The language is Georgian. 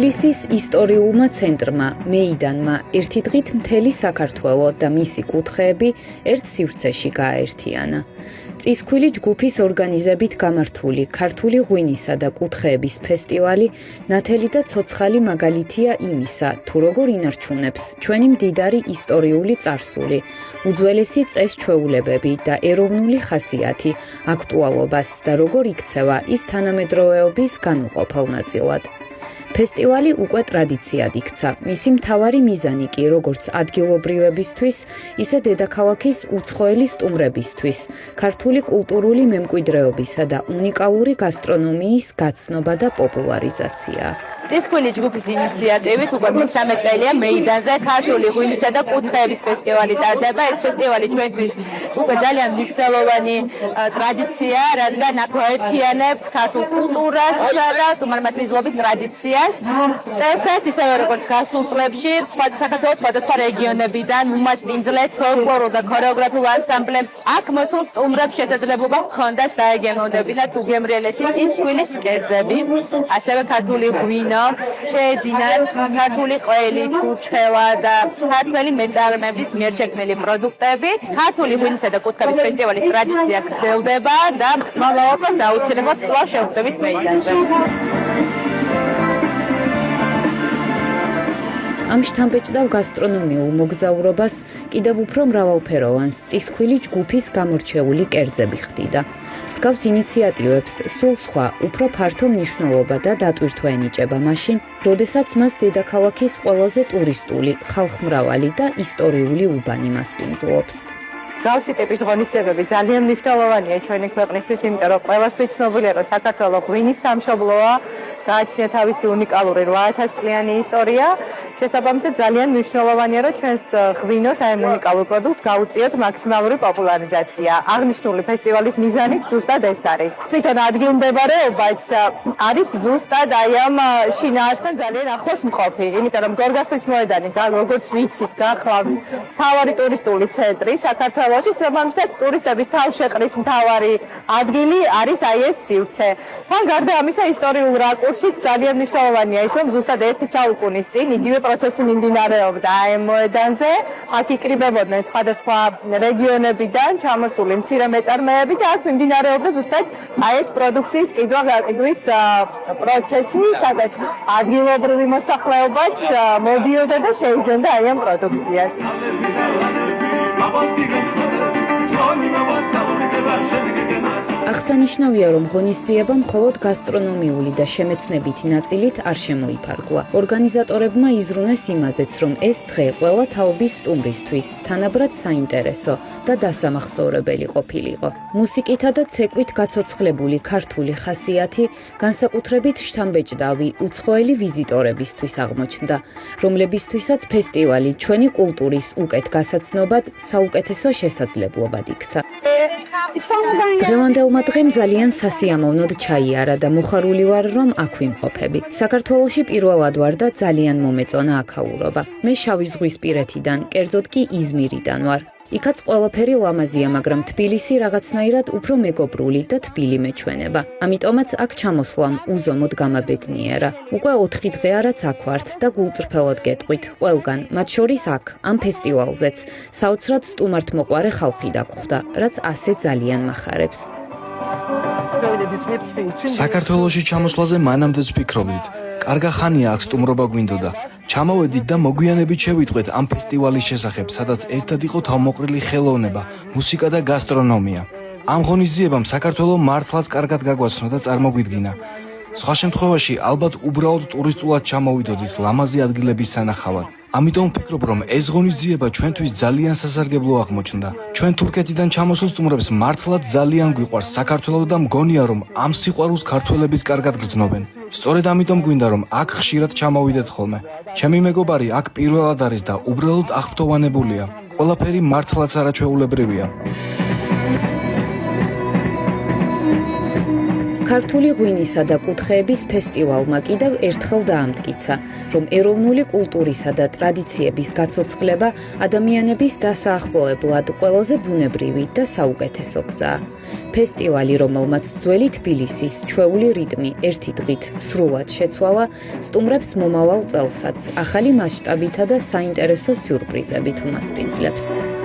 თბილისის ისტორიულმა ცენტრმა, მეიდანმა ერთი დღით მთელი საქართველო და მისი კუთხეები ერთ სივრცეში გააერთიანა. წისქვილი ჯგუფის ორგანიზებით გამართული ქართული ღვინისა და კუთხეების ფესტივალი ნათელი და ცოცხალი მაგალითია იმისა, თუ როგორ ინარჩუნებს ჩვენი მდიდარი ისტორიული წარსული, უძველესი წეს-ჩვეულებები და ეროვნული ხასიათი, აქტუალობას და როგორ იქცევა ის თანამედროვეობის განუყოფელ ნაწილად. ფესტივალი უკვე ტრადიციად იქცა. მისი მთავარი მიზანი კი როგორც ადგილობრივებისთვის, ისე დედაქალაქის უცხოელი სტუმრებისთვის, ქართული კულტურული მემკვიდრეობისა და უნიკალური გასტრონომიის გაცნობა და პოპულარიზაცია. წისქვილი ჯგუფის ინიციატივით უკვე მესამე წელია მეიდანზე ქართული ღვინისა და კუთხეების ფესტივალი ტარდება. ეს ფესტივალი ჩვენთვის უკვე ძალიან მნიშვნელოვანი ტრადიციაა, რადგან აქ აერთიანებთ ქართულ კულტურას და სტუმართმადიდებლობის ტრადიციას. წელსაც ისევე როგორც გასულ წლებში საქართველოს სხვადასხვა რეგიონებიდან უმასპინძლეთ ფოლკლორულ და ქორეოგრაფიულ ანსამბლებს აქ მოსულ სტუმრებს შესაძლებლობა ჰქონდათ დაეგემოვნებინათ უგემრიელესი წისქვილის კერძები, ასევე ქართული ღვინო, შეეძინათ ქართული ყველი, ჩურჩხელა და ქართველი მეწარმეების მიერ შექმნილი პროდუქტები. ქართული ღვინისა და კუთხეების ფესტივალის ტრადიცია გრძელდება და მომავალ წელს აუცილებლად კვლავ შევხვდებით მეიდანზე. ამ შთამბეჭდავ გასტრონომიულ მოგზაურობას კიდევ უფრო მრავალფეროვანს წისქვილი ჯგუფის გამორჩეული კერძები ხდიდა. მსგავს ინიციატივებს სულ სხვა, უფრო ფართო მნიშვნელობა და დატვირთვა ენიჭება მაშინ, როდესაც მას დედაქალაქის ყველაზე ტურისტული, ხალხმრავალი და ისტორიული უბანი მასპინძლობს. მსგავსი ტიპის ღონისძიებები ძალიან მნიშვნელოვანია ჩვენი ქვეყნისთვის, იმიტომ რომ ყველასთვის ცნობილია, რომ საქართველოს ღვინის სამშობლოა, გააჩნია თავისი უნიკალური 8000 წლიანი ისტორია. შესაბამისად ძალიან მნიშვნელოვანია, რომ ჩვენს ღვინოს აი უნიკალურ პროდუქტს გაუწიოთ მაქსიმალური პოპულარიზაცია. აღნიშნული ფესტივალის მიზანიც ზუსტად ეს არის. თვითონ ადგილმდებარეობაც არის ზუსტად აი ამ შინაარსთან ძალიან ახლოს მყოფი, იმიტომ რომ გორგასლის მოედანი, როგორც ვიცით, გახლავთ მთავარი ტურისტული ცენტრი საქართველოში, შესაბამისად ტურისტების თავშეყრის მთავარი ადგილი არის აი ეს სივრცე. თან გარდა ამისა ისტორიულ რაკურსშიც ძალიან მნიშვნელოვანია ის, რომ ზუსტად ერთი საუკუნის წინ იგივე პროცესი მიმდინარეობდა აი მოედანზე. აქ იკრიბებოდნენ სხვადასხვა რეგიონებიდან ჩამოსული მცირე მეწარმეები და აქ მიმდინარეობდა ზუსტად აი ეს პროდუქციის კიდვის პროცესი, სადაც ადგილობრივი მოსახლეობაც მოდიოდა და შეიძენდა აი ამ პროდუქციას. აღსანიშნავია, რომ ღონისძიება მხოლოდ გასტრონომიული და შემეცნებითი ნაწილით არ შემოიფარგლა. ორგანიზატორებმა იზრუნეს იმაზეც, რომ ეს დღე ყველა თაობის სტუმრისთვის თანაბრად საინტერესო და დასამახსოვრებელი ყოფილიყო. მუსიკითა და ცეკვით გაცოცხლებული ქართული ხასიათი განსაკუთრებით შთამბეჭდავი უცხოელი ვიზიტორებისთვის აღმოჩნდა, რომლებისთვისაც ფესტივალი ჩვენი კულტურის უკეთ გასაცნობად საუკეთესო შესაძლებლობად იქცა. დღევანდელმა დღემ ძალიან სასიამოვნოდ ჩაიარა და მოხარული ვარ, რომ აქ ვიმყოფები. საქართველოში პირველად ვარ და ძალიან მომეწონა აქაურობა. მე შავი ზღვის პირეთიდან, კერძოდ კი იზმირიდან ვარ. იქაც ყველაფერი ლამაზია, მაგრამ თბილისი რაღაცნაირად უფრო მეგობრული და თბილი მეჩვენება. ამიტომაც აქ ჩამოსვლამ უზომოდ გამაბედნიერა. უკვე 4 დღეა რაც აქ ვართ და გულწრფელად გეტყვით ყველგან, მათ შორის აქ, ამ ფესტივალზეც, საოცრად სტუმართმოყვარე ხალხი დაგხვდა, რაც ასე ძალიან მახარებს. საქართველოში ჩამოსვლაზე მანამდეც ვფიქრობდით. კარგა ხანია აქ სტუმრობა გვინდოდა. ჩამოვედით და მოგვიანებით შევიტყვეთ ამ ფესტივალის შესახებ, სადაც ერთად იყო თავმოყრილი ხელოვნება, მუსიკა და გასტრონომია. ამ ღონისძიებამ საქართველოს მართლაც კარგად გაგვაცნო და წარმოგვიდგინა. სხვა შემთხვევაში ალბათ უბრალოდ ტურისტულად ჩამოვიდოდით ლამაზი ადგილების სანახავად. ამიტომ ვფიქრობ, რომ ეს ღონისძიება ჩვენთვის ძალიან სასარგებლო აღმოჩნდა. ჩვენ თურქეთიდან ჩამოსულ სტუმრებს მართლაც ძალიან გვიყვარს საქართველო და მგონია, რომ ამ სიყვარულს ქართველებიც კარგად გრძნობენ. სწორედ ამიტომ გვინდა, რომ აქ ხშირად ჩამოვიდეთ ხოლმე. ჩემი მეგობარი აქ პირველად არის და უბრალოდ აღფრთოვანებულია. ყველაფერი მართლაც არაჩვეულებრივია. ქართული ღვინისა და კუთხეების ფესტივალმა კიდევ ერთხელ დაამტკიცა, რომ ეროვნული კულტურისა და ტრადიციების გაცოცხლება ადამიანების დასაახლოებლად ყველაზე ბუნებრივი და საუკეთესო გზაა. ფესტივალი, რომელმაც ძველი თბილისის ჩვეული რიტმი ერთი დღით სრულად შეცვალა, სტუმრებს მომავალ წელსაც ახალი მასშტაბითა და საინტერესო სიურპრიზებით უმასპინძლებს.